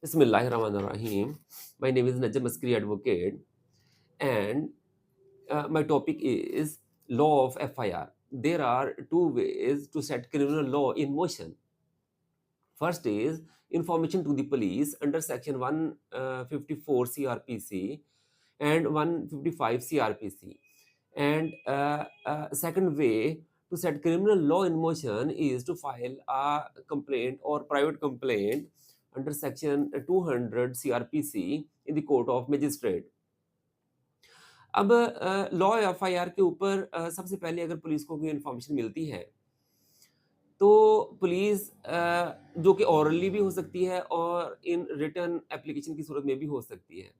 Bismillahirrahmanirrahim. My name is Najam Askari Advocate, and my topic is law of FIR. There are two ways to set criminal law in motion. First is information to the police under section 154 CRPC and 155 CRPC. And second way to set criminal law in motion is to file a complaint or private complaint under section 200 CRPC in the court of magistrate. अब law FIR के ऊपर सबसे पहले अगर police को कोई information मिलती है तो पुलिस जो कि ऑरली भी हो सकती है और इन रिटन एप्लीकेशन की सूरत में भी हो सकती है।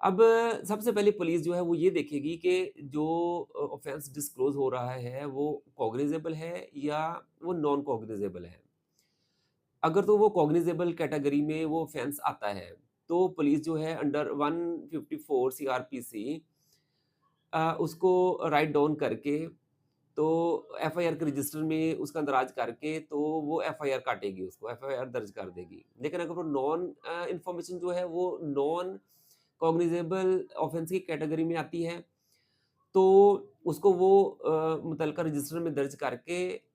अब सबसे पहले पुलिस जो है वो ये देखेगी कि जो ऑफेंस डिस्क्लोज़ हो रहा है वो कॉग्निजेबल है या वो नॉन कॉग्निजेबल है। अगर तो वो कॉग्निजेबल कैटेगरी में वो ऑफेंस आता है, तो पुलिस जो है अंडर 154 सीआरपीसी उसको राइट डाउन करके तो एफआईआर के रजिस्टर में उसका दराज करके तो वो एफआईआर काटेगी, उसको एफआईआर दर्ज कर देगी। लेकिन अगर वो नॉन इन्फॉर्मेशन जो है वो नॉन कॉग्निजेबल ऑफेंस की कैटेगरी में आती है, तो उसको वो मुतल्लिका रजिस्टर में दर्ज करके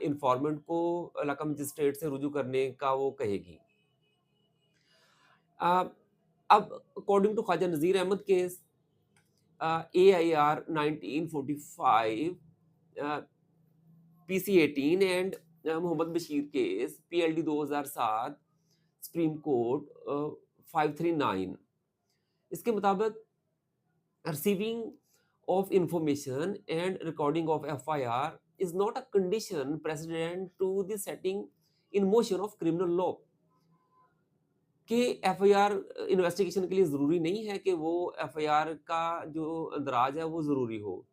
इन्फॉर्मेंट को इलाका मजिस्ट्रेट से रुजू करने का वो कहेगी। अ, अब according to Khwaja Nazir Ahmad case AIR 1945 PC18 and Mohammad Bashir case PLD 2007 supreme court 539 इसके मुताबिक receiving of information and recording of FIR is not a condition precedent to the setting in motion of criminal law कि एफआईआर इन्वेस्टिगेशन के लिए ज़रूरी नहीं है कि वो एफआईआर का जो अंदराज है वो ज़रूरी हो।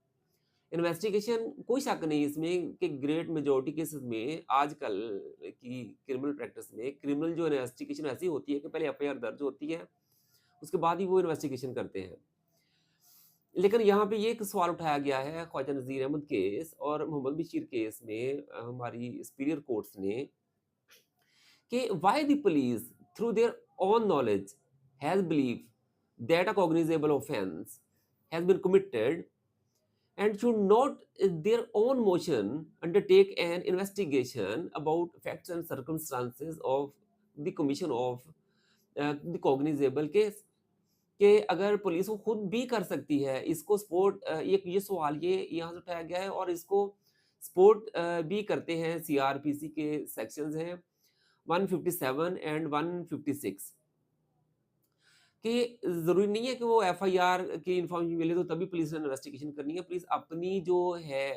इन्वेस्टिगेशन कोई शक नहीं इसमें कि ग्रेट मेजॉरिटी केसेस में आजकल की क्रिमिनल प्रैक्टिस में क्रिमिनल जो इन्वेस्टिगेशन ऐसी होती है कि पहले एफआईआर दर्ज होती है, उसके बाद ही वो इन्वेस्टिगेशन करते हैं। लेकिन यहाँ पे ये एक सवाल उठाया गया है ख्वाजा नज़ीर अहमद केस और मोहम्मद बशीर केस में हमारी सुपीरियर कोर्ट्स ने कि why the police through their own knowledge has believed that a cognizable offense has been committed and should not in their own motion undertake an investigation about facts and circumstances of the commission of the cognizable case कि अगर police वो खुद भी कर सकती है इसको support एक ये सवाल ये यहाँ से उठाया गया है और इसको सपोर्ट भी करते हैं सीआरपीसी के सेक्शंस हैं 157 एंड 156 कि ज़रूरी नहीं है कि वो एफआईआर की इन्फॉर्मेशन मिले तो तभी पुलिस ने इन्वेस्टिगेशन करनी है। पुलिस अपनी जो है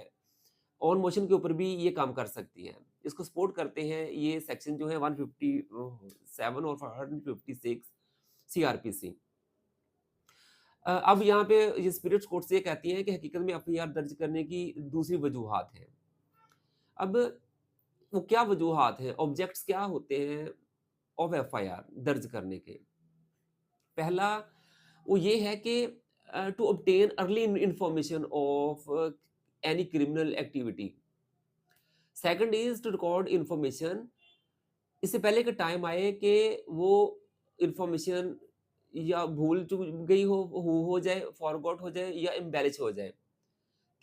ऑन मोशन के ऊपर भी ये काम कर सकती है। इसको सपोर्ट करते हैं ये सेक्शन जो है 157 और 156 सीआरपीसी। अब यहाँ पे ये स्पिरिट्स कोर्ट्स ये कहती हैं कि हकीकत में एफआईआर दर्ज करने की दूसरी वजूहात हैं। अब वो क्या वजूहात हैं, ऑब्जेक्ट्स क्या होते हैं ऑफ एफआईआर दर्ज करने के? पहला वो ये है कि to obtain early information of any criminal activity. Second is to record information इससे पहले का टाइम आए कि वो इंफॉर्मेशन या भूल चूक गई हो जाए, फॉरगॉट हो जाए या एम्बेलिश हो जाए।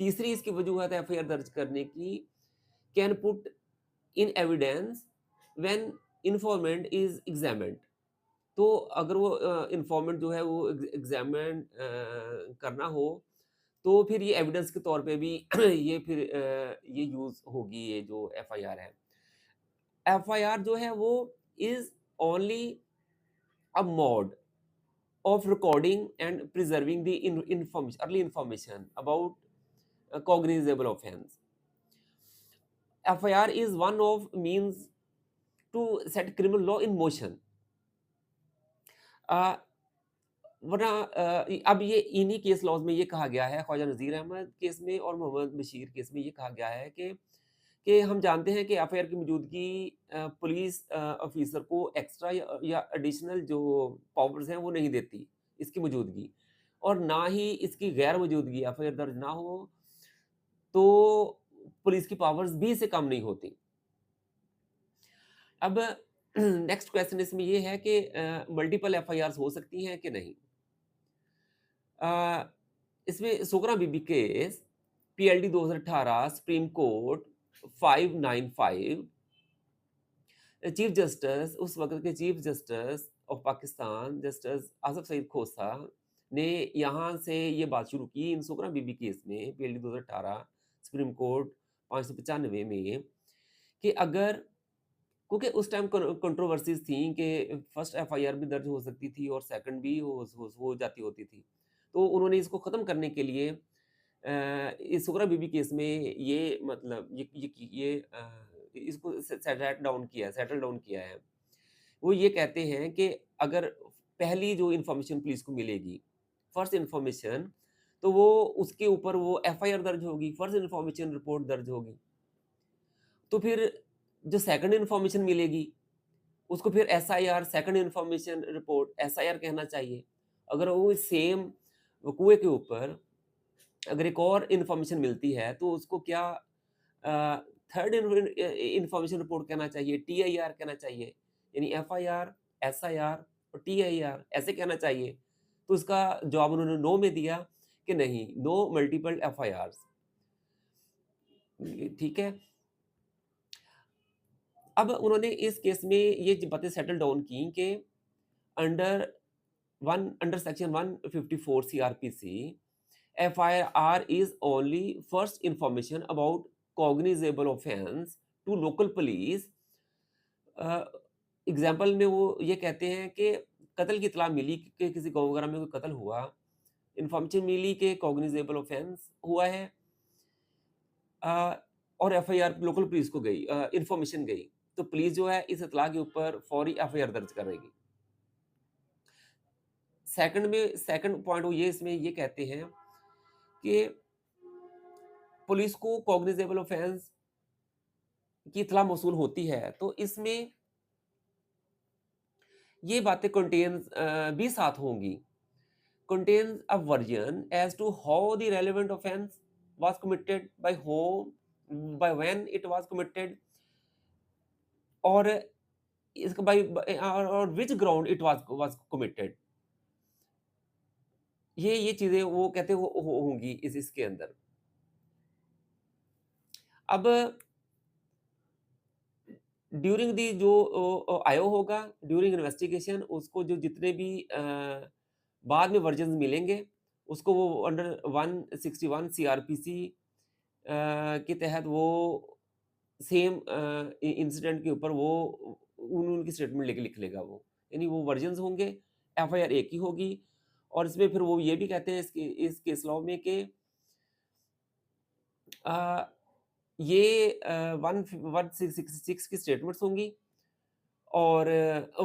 तीसरी इसकी वजूहत है एफआईआर दर्ज करने की can put in evidence when informant is examined. तो अगर वो इन्फॉर्मेंट जो है वो एग्जामिन करना हो तो फिर ये एविडेंस के तौर पे भी ये फिर ये यूज़ होगी ये जो एफआईआर है। एफआईआर जो है वो is only a mode of recording and preserving the information, early information about a cognizable offense. FIR is one of means to set criminal law in motion. अ, वरना अब ये इन्हीं केस लॉज में ये कहा गया है ख्वाजा नज़ीर अहमद केस में और मोहम्मद बशीर केस में ये कहा गया है कि हम जानते हैं कि एफआईआर की मौजूदगी पुलिस ऑफिसर को एक्स्ट्रा या एडिशनल जो पावर्स हैं वो नहीं देती इसकी मौजूदगी और ना ही इसकी गैर मौजूदगी एफआईआर दर्ज ना हो तो पुलिस की पावर्स भी इससे कम नहीं होती। अब नेक्स्ट क्वेश्चन इसमें ये है कि मल्टीपल एफआईआर्स हो सकती हैं कि नहीं? अ, इसमें Sughra Bibi case PLD 2018 supreme court 595 chief justice उस वक़्त के chief justice of Pakistan justice Asif Saeed Khosa ने यहाँ से ये बात शुरू की इन सोगरा बीबी केस में पीएलडी 2018 सुप्रीम कोर्ट 595 में कि अगर क्योंकि उस टाइम कंट्रोवर्सीज़ थी कि फर्स्ट एफआईआर भी दर्ज हो सकती थी और सेकंड भी हो जाती होती थी। तो उन्होंने इसको ख़त्म करने के लिए इस सुगरा बीबी केस में ये मतलब इसको सेटल डाउन किया है। वो ये कहते हैं कि अगर पहली जो इन्फॉर्मेशन पुलिस को मिलेगी, फर्स्ट इन्फॉर्मेशन, तो वो उसके ऊपर वो एफआईआर दर्ज होगी, फर्स्ट इन्फॉर्मेशन रिपोर्ट दर्ज होगी। तो फिर जो सेकंड इन्फॉर्मेशन मिलेगी, उसको फिर SIR second information report SIR कहना चाहिए। अगर वो सेम कुएँ के ऊपर अगर एक और इन्फॉर्मेशन मिलती है, तो उसको क्या थर्ड इन्फॉर्मेशन रिपोर्ट कहना चाहिए, टीआईआर कहना चाहिए। यानी एफआईआर, एसआईआर और टीआईआर ऐसे कहना चाहिए। तो उसका जवाब उन्होंने नो में दिया कि नहीं, नो मल्टीपल एफआईआर्स। ठीक है? अब उन्होंने इस केस में ये बातें सेटल डाउन की कि under under section 154 CrPC FIR is only first information about cognizable offence to local police. Example में वो ये कहते हैं कि कत्ल की इत्तला मिली कि किसी गाँव वगैरह में कोई कत्ल हुआ, इन्फॉर्मेशन मिली कि कॉग्निजेबल ऑफेंस हुआ है, अ, और एफआईआर लोकल पुलिस को गई, इन्फॉर्मेशन गई, तो पुलिस जो है इस इत्तला के ऊपर फौरी एफआईआर दर्ज करेगी। सेकंड पॉइंट वो ये इसमें ये कहते हैं कि पुलिस को कॉग्निजेबल ऑफेंस की इत्तला मौसूल होती है, तो इसमें ये बातें भी साथ होंगी। Contains a version as to how the relevant offense was committed, by whom, by when it was committed, और इसका और which ground it was committed। ये चीज़ें वो कहते हैं वो होंगी इसके अंदर। अब ड्यूरिंग दी जो आयो होगा, ड्यूरिंग इन्वेस्टिगेशन उसको जो जितने भी बाद में वर्जन्स मिलेंगे, उसको वो अंडर 161 सीआरपीसी के तहत वो सेम इंसिडेंट के ऊपर वो उनकी स्टेटमेंट लेके लिख लेगा वो। यानी वो वर्जन्स होंगे, एफआईआर एक ही होगी, और इसमें फिर वो ये भी कहते हैं इस केस लॉ में कि अ, ये 166 की स्टेटमेंट्स होंगी, और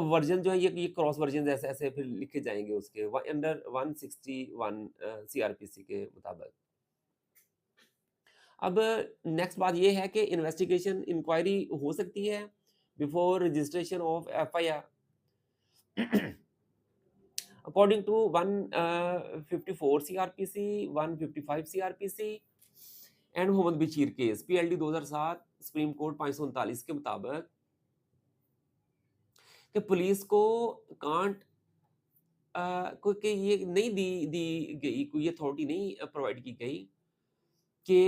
वर्जन जो है ये क्रॉस वर्जन ऐसे फिर लिखे जाएँगे उसके अंडर 161 सीआरपीसी के मुताबिक। अब नेक्स्ट बात ये है कि इन्वेस्टिगेशन इंक्वायरी हो सकती है before registration of FIR according to 154 CrPC, 155 CrPC and Mohammad Bashir case PLD 2007 supreme court 539 के मुताबिक कि पुलिस को कांट क्योंकि ये नहीं दी गई, कोई अथॉरिटी नहीं प्रोवाइड की गई कि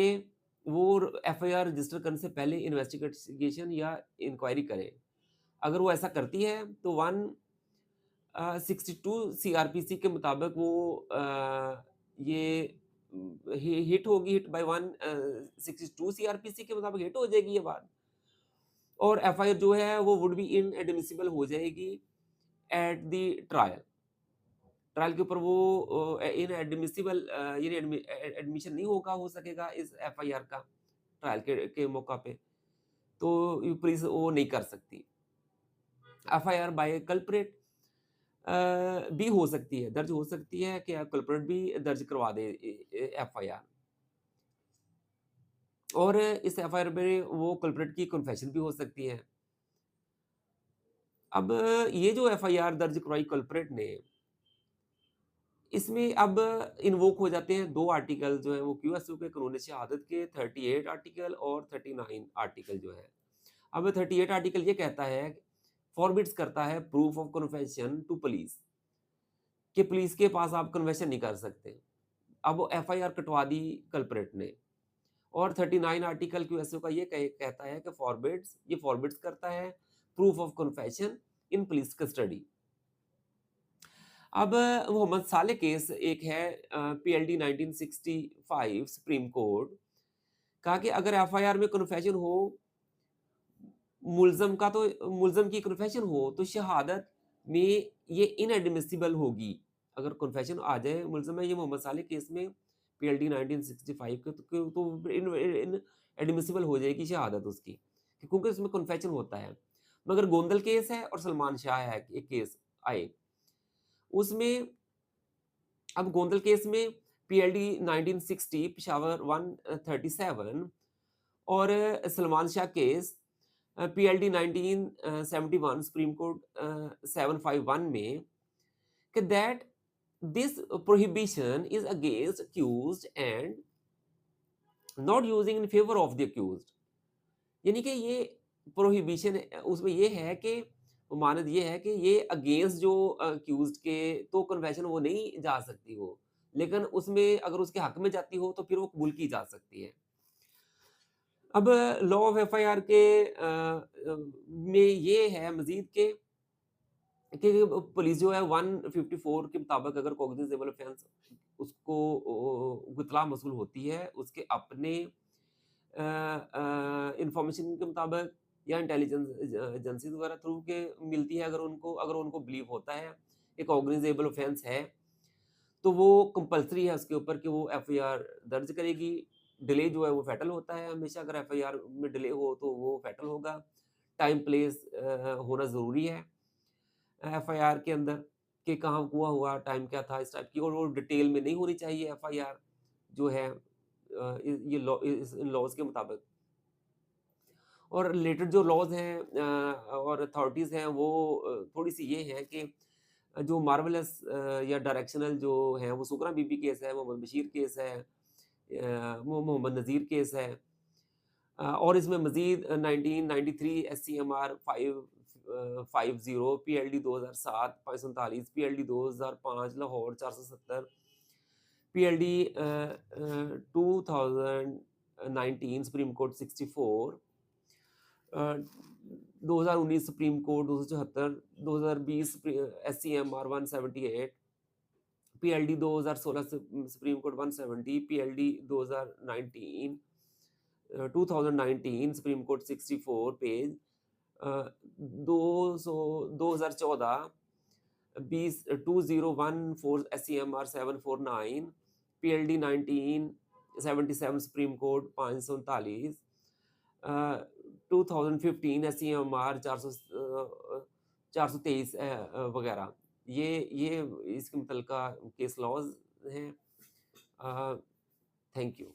वो एफआईआर रजिस्टर करने से पहले इन्वेस्टिगेशन या इंक्वायरी करे। अगर वो ऐसा करती है तो 162 सीआरपीसी के मुताबिक वो ये हिट होगी, हिट बाय 162 सीआरपीसी के मुताबिक हिट हो जाएगी ये बात, और एफआईआर जो है वो वुड बी इनएडमिसिबल हो जाएगी एट द ट्रायल। ट्रायल के ऊपर वो इनएडमिसिबल यानी एडमिशन नहीं हो सकेगा इस एफआईआर का ट्रायल के मौका पे, तो ये पुलिस वो नहीं कर सकती। एफआईआर बाय कल्प्रेट भी हो सकती है, दर्ज हो सकती है कि कल्प्रेट भी दर्ज करवा दे एफआईआर, और इस एफआईआर में वो कल्प्रेट की कन्फेशन भी हो सकती है। अब ये जो एफआईआर दर्ज करवाई कल्प्रेट ने, इसमें अब इन्वोक हो जाते हैं 2 आर्टिकल जो हैं वो क्यूएसओ के कानून शहादत के 38 आर्टिकल और 39 आर्टिकल जो है। अब 38 आर्टिकल ये कहता है फॉरबिड्स करता है proof of confession to police, कि पुलिस के पास आप कन्फेशन नहीं कर सकते। अब वो एफआईआर कटवा दी कल्प्रेट ने, और 39 आर्टिकल क्यूएसओ का ये कहता है कि फॉरबिड्स करता है proof of confession in police custody. अब मोहम्मद साले केस एक है, पीएलडी 1965 सुप्रीम कोर्ट, कहा कि अगर एफआईआर में कन्फेशन हो, मुल्ज़म की कन्फेशन हो तो शहादत में ये इनएडमिसिबल होगी। अगर कन्फेशन आ जाए मुल्ज़म है, ये मोहम्मद साले केस में पीएलडी 1965 के तो इनएडमिसिबल हो जाएगी शहादत उसकी, क्योंकि उसमें कन्फेशन होता है। मगर गोंदल केस है और सलमान शाह है एक केस आए, उसमें अब गोंदल केस में पीएलडी 1960 पेशावर 137 और Salman Shah case PLD 1971 supreme court 751 में, कि that this prohibition is against accused and not using in favour of the accused. यानी कि ये प्रोहिबिशन उसमें ये है कि मानद ये है कि ये अगेंस्ट जो अक्यूज्ड के तो कन्फेशन वो नहीं जा सकती वो, लेकिन उसमें अगर उसके हक में जाती हो तो फिर वो कबूल की जा सकती है। अब लॉ ऑफ एफआईआर के में ये है मजीद के कि पुलिस जो है 154 के मुताबिक अगर कॉग्निजेबल ऑफेंस उसको इत्तला मौसूल होती है उसके अपने इंफॉर्मेशन के मुताबिक या इंटेलिजेंस एजेंसीज वगैरह थ्रू के मिलती है, अगर उनको बिलीव होता है कि कॉग्निजेबल ऑफेंस है, तो वो कंपल्सरी है उसके ऊपर कि वो एफआईआर दर्ज करेगी। डिले जो है वो फैटल होता है हमेशा, अगर एफआईआर में डिले हो तो वो फैटल होगा। टाइम प्लेस होना ज़रूरी है एफआईआर के अंदर, कि कहाँ हुआ टाइम क्या था, इस टाइप की, और वो डिटेल में नहीं होनी चाहिए एफआईआर जो है ये लॉ इन लॉज के मुताबिक। और रिलेटेड जो लॉज हैं और अथॉरिटीज़ हैं वो थोड़ी सी ये है कि जो मार्वलस या डायरेक्शनल जो हैं वो सुकरा बीबी केस है, मोहम्मद बशीर केस है, मोहम्मद नज़ीर केस है, और इसमें मज़ीद 1993 एससीएमआर 50 PLD 2007 539 PLD 2005 Lahore 470 PLD 2019 supreme court 64 2019 supreme court 274 2020 एससीएमआर 178 PLD 2016 supreme court 170 PLD 2019 2019 supreme court 64 page 2014 2014 एससीएमआर 749 PLD 1977 supreme court 539 2015 एससीएमआर 423 वगैरह, ये इसके मुतल्लिका केस लॉज हैं। Thank you.